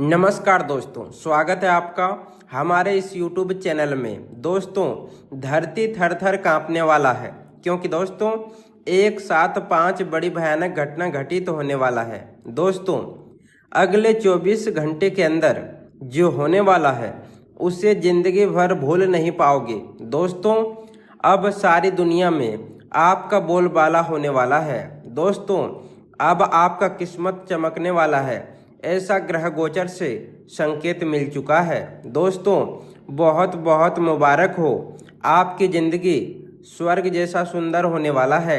नमस्कार दोस्तों, स्वागत है आपका हमारे इस YouTube चैनल में। दोस्तों, धरती थर थर कांपने वाला है क्योंकि दोस्तों एक साथ 5 बड़ी भयानक घटना घटित होने वाला है। दोस्तों, अगले 24 घंटे के अंदर जो होने वाला है उसे जिंदगी भर भूल नहीं पाओगे। दोस्तों, अब सारी दुनिया में आपका बोलबाला होने वाला है। दोस्तों, अब आपका किस्मत चमकने वाला है, ऐसा ग्रह गोचर से संकेत मिल चुका है। दोस्तों, बहुत बहुत मुबारक हो, आपकी ज़िंदगी स्वर्ग जैसा सुंदर होने वाला है।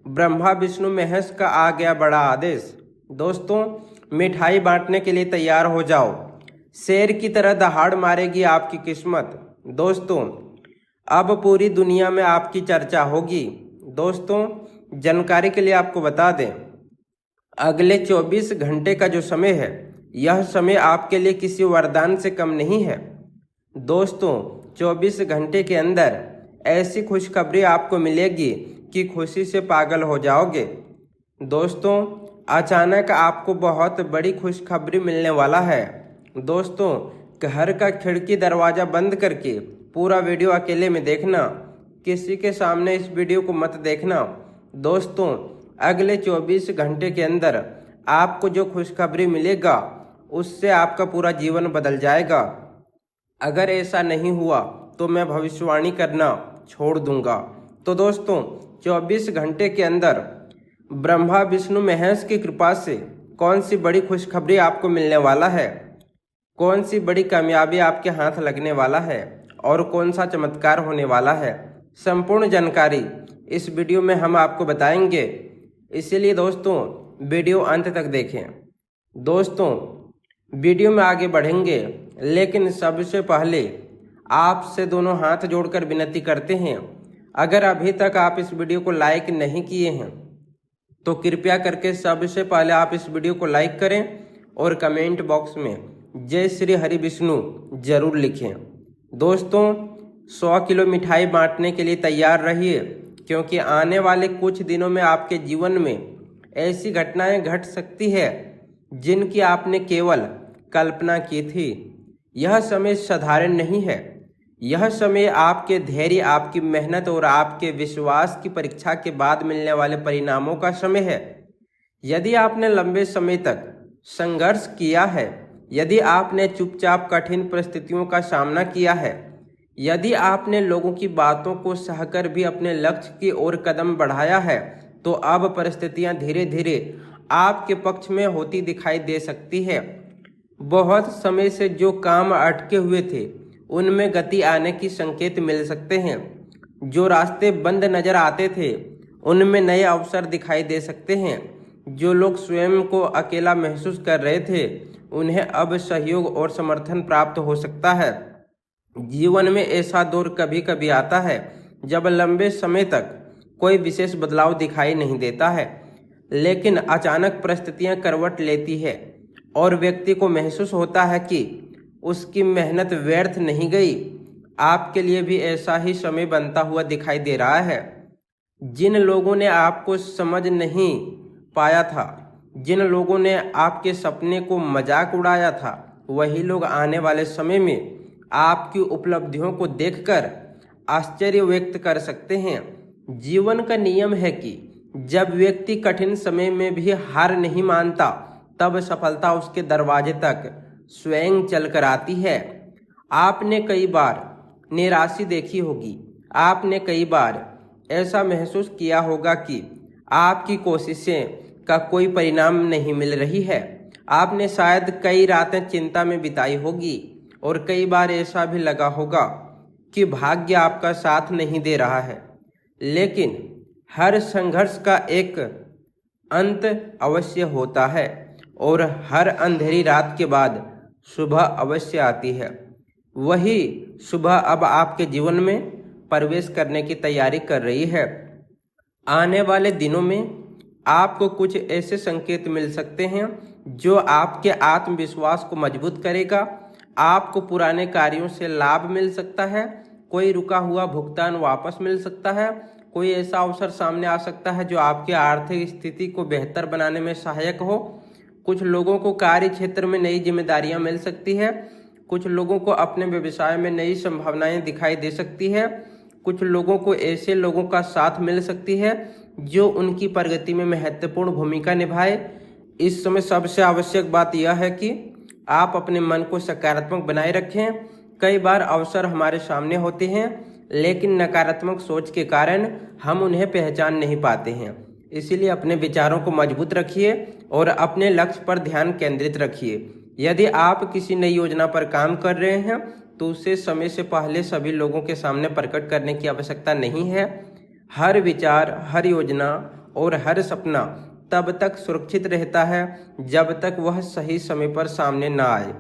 ब्रह्मा विष्णु महेश का आ गया बड़ा आदेश। दोस्तों, मिठाई बांटने के लिए तैयार हो जाओ, शेर की तरह दहाड़ मारेगी आपकी किस्मत। दोस्तों, अब पूरी दुनिया में आपकी चर्चा होगी। दोस्तों, जानकारी के लिए आपको बता दें, अगले 24 घंटे का जो समय है, यह समय आपके लिए किसी वरदान से कम नहीं है। दोस्तों, 24 घंटे के अंदर ऐसी खुशखबरी आपको मिलेगी कि खुशी से पागल हो जाओगे। दोस्तों, अचानक आपको बहुत बड़ी खुशखबरी मिलने वाला है। दोस्तों, घर का खिड़की दरवाज़ा बंद करके पूरा वीडियो अकेले में देखना, किसी के सामने इस वीडियो को मत देखना। दोस्तों, अगले 24 घंटे के अंदर आपको जो खुशखबरी मिलेगा उससे आपका पूरा जीवन बदल जाएगा। अगर ऐसा नहीं हुआ तो मैं भविष्यवाणी करना छोड़ दूंगा। तो दोस्तों, 24 घंटे के अंदर ब्रह्मा विष्णु महेश की कृपा से कौन सी बड़ी खुशखबरी आपको मिलने वाला है, कौन सी बड़ी कामयाबी आपके हाथ लगने वाला है और कौन सा चमत्कार होने वाला है, संपूर्ण जानकारी इस वीडियो में हम आपको बताएंगे। इसीलिए दोस्तों, वीडियो अंत तक देखें। दोस्तों, वीडियो में आगे बढ़ेंगे, लेकिन सबसे पहले आपसे दोनों हाथ जोड़कर विनती करते हैं, अगर अभी तक आप इस वीडियो को लाइक नहीं किए हैं तो कृपया करके सबसे पहले आप इस वीडियो को लाइक करें और कमेंट बॉक्स में जय श्री हरि विष्णु जरूर लिखें। दोस्तों, 100 किलो मिठाई बांटने के लिए तैयार रहिए, क्योंकि आने वाले कुछ दिनों में आपके जीवन में ऐसी घटनाएं घट सकती है जिनकी आपने केवल कल्पना की थी। यह समय साधारण नहीं है, यह समय आपके धैर्य, आपकी मेहनत और आपके विश्वास की परीक्षा के बाद मिलने वाले परिणामों का समय है। यदि आपने लंबे समय तक संघर्ष किया है, यदि आपने चुपचाप कठिन परिस्थितियों का सामना किया है, यदि आपने लोगों की बातों को सहकर भी अपने लक्ष्य की ओर कदम बढ़ाया है, तो अब परिस्थितियां धीरे धीरे आपके पक्ष में होती दिखाई दे सकती है। बहुत समय से जो काम अटके हुए थे उनमें गति आने की संकेत मिल सकते हैं। जो रास्ते बंद नजर आते थे उनमें नए अवसर दिखाई दे सकते हैं। जो लोग स्वयं को अकेला महसूस कर रहे थे उन्हें अब सहयोग और समर्थन प्राप्त हो सकता है। जीवन में ऐसा दौर कभी कभी आता है जब लंबे समय तक कोई विशेष बदलाव दिखाई नहीं देता है, लेकिन अचानक परिस्थितियां करवट लेती है और व्यक्ति को महसूस होता है कि उसकी मेहनत व्यर्थ नहीं गई। आपके लिए भी ऐसा ही समय बनता हुआ दिखाई दे रहा है। जिन लोगों ने आपको समझ नहीं पाया था, जिन लोगों ने आपके सपने को मजाक उड़ाया था, वही लोग आने वाले समय में आपकी उपलब्धियों को देखकर आश्चर्य व्यक्त कर सकते हैं। जीवन का नियम है कि जब व्यक्ति कठिन समय में भी हार नहीं मानता, तब सफलता उसके दरवाजे तक स्वयं चलकर आती है। आपने कई बार निराशा देखी होगी, आपने कई बार ऐसा महसूस किया होगा कि आपकी कोशिशें का कोई परिणाम नहीं मिल रही है। आपने शायद कई रातें चिंता में बिताई होगी और कई बार ऐसा भी लगा होगा कि भाग्य आपका साथ नहीं दे रहा है। लेकिन हर संघर्ष का एक अंत अवश्य होता है और हर अंधेरी रात के बाद सुबह अवश्य आती है। वही सुबह अब आपके जीवन में प्रवेश करने की तैयारी कर रही है। आने वाले दिनों में आपको कुछ ऐसे संकेत मिल सकते हैं जो आपके आत्मविश्वास को मजबूत करेगा। आपको पुराने कार्यों से लाभ मिल सकता है, कोई रुका हुआ भुगतान वापस मिल सकता है, कोई ऐसा अवसर सामने आ सकता है जो आपकी आर्थिक स्थिति को बेहतर बनाने में सहायक हो। कुछ लोगों को कार्य क्षेत्र में नई जिम्मेदारियां मिल सकती है। कुछ लोगों को अपने व्यवसाय में नई संभावनाएं दिखाई दे सकती है। कुछ लोगों को ऐसे लोगों का साथ मिल सकती है जो उनकी प्रगति में महत्वपूर्ण भूमिका निभाए। इस समय सबसे आवश्यक बात यह है कि आप अपने मन को सकारात्मक बनाए रखें। कई बार अवसर हमारे सामने होते हैं, लेकिन नकारात्मक सोच के कारण हम उन्हें पहचान नहीं पाते हैं। इसीलिए अपने विचारों को मजबूत रखिए और अपने लक्ष्य पर ध्यान केंद्रित रखिए। यदि आप किसी नई योजना पर काम कर रहे हैं तो उसे समय से पहले सभी लोगों के सामने प्रकट करने की आवश्यकता नहीं है। हर विचार, हर योजना और हर सपना तब तक सुरक्षित रहता है जब तक वह सही समय पर सामने न आए।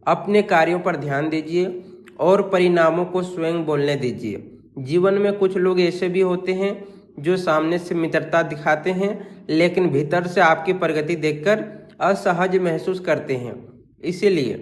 अपने कार्यों पर ध्यान दीजिए और परिणामों को स्वयं बोलने दीजिए। जीवन में कुछ लोग ऐसे भी होते हैं जो सामने से मित्रता दिखाते हैं, लेकिन भीतर से आपकी प्रगति देखकर असहज महसूस करते हैं। इसीलिए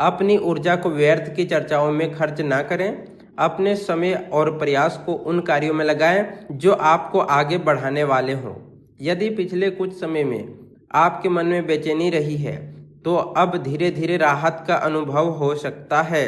अपनी ऊर्जा को व्यर्थ की चर्चाओं में खर्च ना करें। अपने समय और प्रयास को उन कार्यों में लगाएं जो आपको आगे बढ़ाने वाले हों। यदि पिछले कुछ समय में आपके मन में बेचैनी रही है तो अब धीरे धीरे राहत का अनुभव हो सकता है।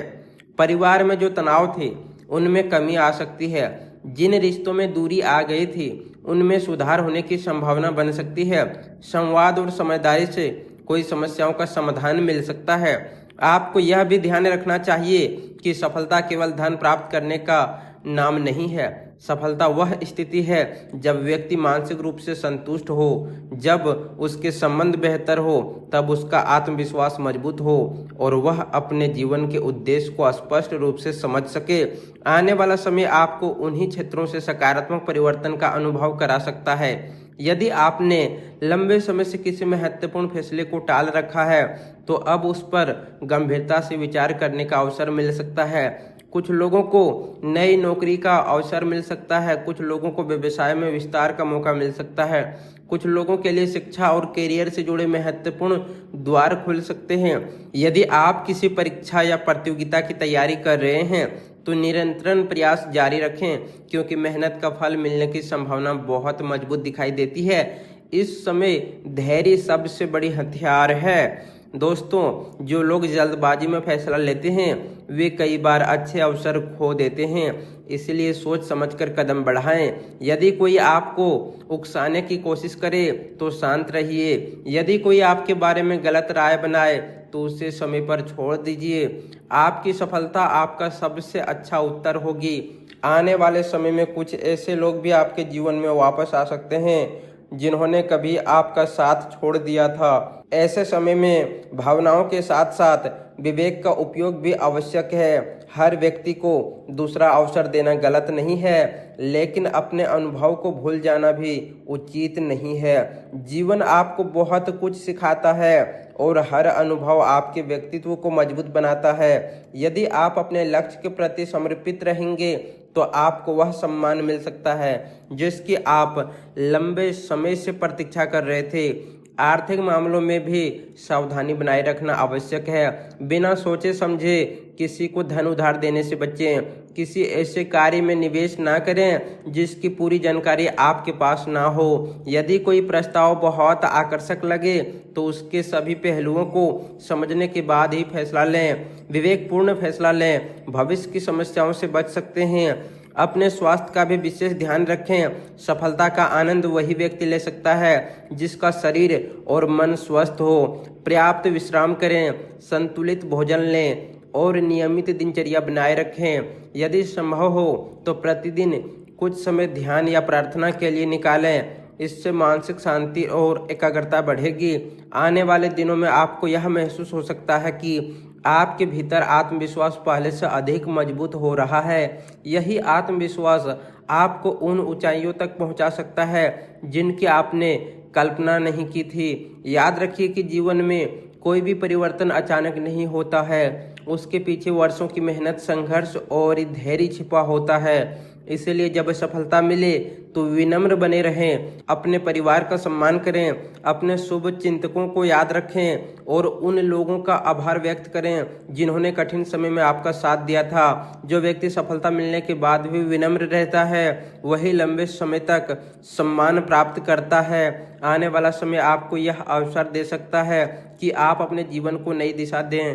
परिवार में जो तनाव थे उनमें कमी आ सकती है। जिन रिश्तों में दूरी आ गई थी उनमें सुधार होने की संभावना बन सकती है। संवाद और समझदारी से कोई समस्याओं का समाधान मिल सकता है। आपको यह भी ध्यान रखना चाहिए कि सफलता केवल धन प्राप्त करने का नाम नहीं है। सफलता वह स्थिति है जब व्यक्ति मानसिक रूप से संतुष्ट हो, जब उसके संबंध बेहतर हो, तब उसका आत्मविश्वास मजबूत हो और वह अपने जीवन के उद्देश्य को स्पष्ट रूप से समझ सके। आने वाला समय आपको उन्हीं क्षेत्रों से सकारात्मक परिवर्तन का अनुभव करा सकता है। यदि आपने लंबे समय से किसी महत्वपूर्ण फैसले को टाल रखा है तो अब उस पर गंभीरता से विचार करने का अवसर मिल सकता है। कुछ लोगों को नई नौकरी का अवसर मिल सकता है। कुछ लोगों को व्यवसाय में विस्तार का मौका मिल सकता है। कुछ लोगों के लिए शिक्षा और करियर से जुड़े महत्वपूर्ण द्वार खुल सकते हैं। यदि आप किसी परीक्षा या प्रतियोगिता की तैयारी कर रहे हैं तो निरंतर प्रयास जारी रखें, क्योंकि मेहनत का फल मिलने की संभावना बहुत मजबूत दिखाई देती है। इस समय धैर्य सबसे बड़ी हथियार है। दोस्तों, जो लोग जल्दबाजी में फैसला लेते हैं वे कई बार अच्छे अवसर खो देते हैं। इसलिए सोच समझकर कदम बढ़ाएं। यदि कोई आपको उकसाने की कोशिश करे तो शांत रहिए। यदि कोई आपके बारे में गलत राय बनाए तो उसे समय पर छोड़ दीजिए। आपकी सफलता आपका सबसे अच्छा उत्तर होगी। आने वाले समय में कुछ ऐसे लोग भी आपके जीवन में वापस आ सकते हैं जिन्होंने कभी आपका साथ छोड़ दिया था। ऐसे समय में भावनाओं के साथ साथ विवेक का उपयोग भी आवश्यक है। हर व्यक्ति को दूसरा अवसर देना गलत नहीं है, लेकिन अपने अनुभव को भूल जाना भी उचित नहीं है। जीवन आपको बहुत कुछ सिखाता है और हर अनुभव आपके व्यक्तित्व को मजबूत बनाता है। यदि आप अपने लक्ष्य के प्रति समर्पित रहेंगे तो आपको वह सम्मान मिल सकता है जिसकी आप लंबे समय से प्रतीक्षा कर रहे थे। आर्थिक मामलों में भी सावधानी बनाए रखना आवश्यक है। बिना सोचे समझे किसी को धन उधार देने से बचें। किसी ऐसे कार्य में निवेश ना करें जिसकी पूरी जानकारी आपके पास ना हो। यदि कोई प्रस्ताव बहुत आकर्षक लगे तो उसके सभी पहलुओं को समझने के बाद ही फैसला लें। विवेकपूर्ण फैसला लें, भविष्य की समस्याओं से बच सकते हैं। अपने स्वास्थ्य का भी विशेष ध्यान रखें। सफलता का आनंद वही व्यक्ति ले सकता है जिसका शरीर और मन स्वस्थ हो। पर्याप्त विश्राम करें, संतुलित भोजन लें और नियमित दिनचर्या बनाए रखें। यदि संभव हो तो प्रतिदिन कुछ समय ध्यान या प्रार्थना के लिए निकालें। इससे मानसिक शांति और एकाग्रता बढ़ेगी। आने वाले दिनों में आपको यह महसूस हो सकता है कि आपके भीतर आत्मविश्वास पहले से अधिक मजबूत हो रहा है। यही आत्मविश्वास आपको उन ऊंचाइयों तक पहुंचा सकता है जिनकी आपने कल्पना नहीं की थी। याद रखिए कि जीवन में कोई भी परिवर्तन अचानक नहीं होता है। उसके पीछे वर्षों की मेहनत, संघर्ष और धैर्य छिपा होता है। इसीलिए जब सफलता मिले तो विनम्र बने रहें, अपने परिवार का सम्मान करें, अपने शुभ चिंतकों को याद रखें और उन लोगों का आभार व्यक्त करें जिन्होंने कठिन समय में आपका साथ दिया था। जो व्यक्ति सफलता मिलने के बाद भी विनम्र रहता है वही लंबे समय तक सम्मान प्राप्त करता है। आने वाला समय आपको यह अवसर दे सकता है कि आप अपने जीवन को नई दिशा दें।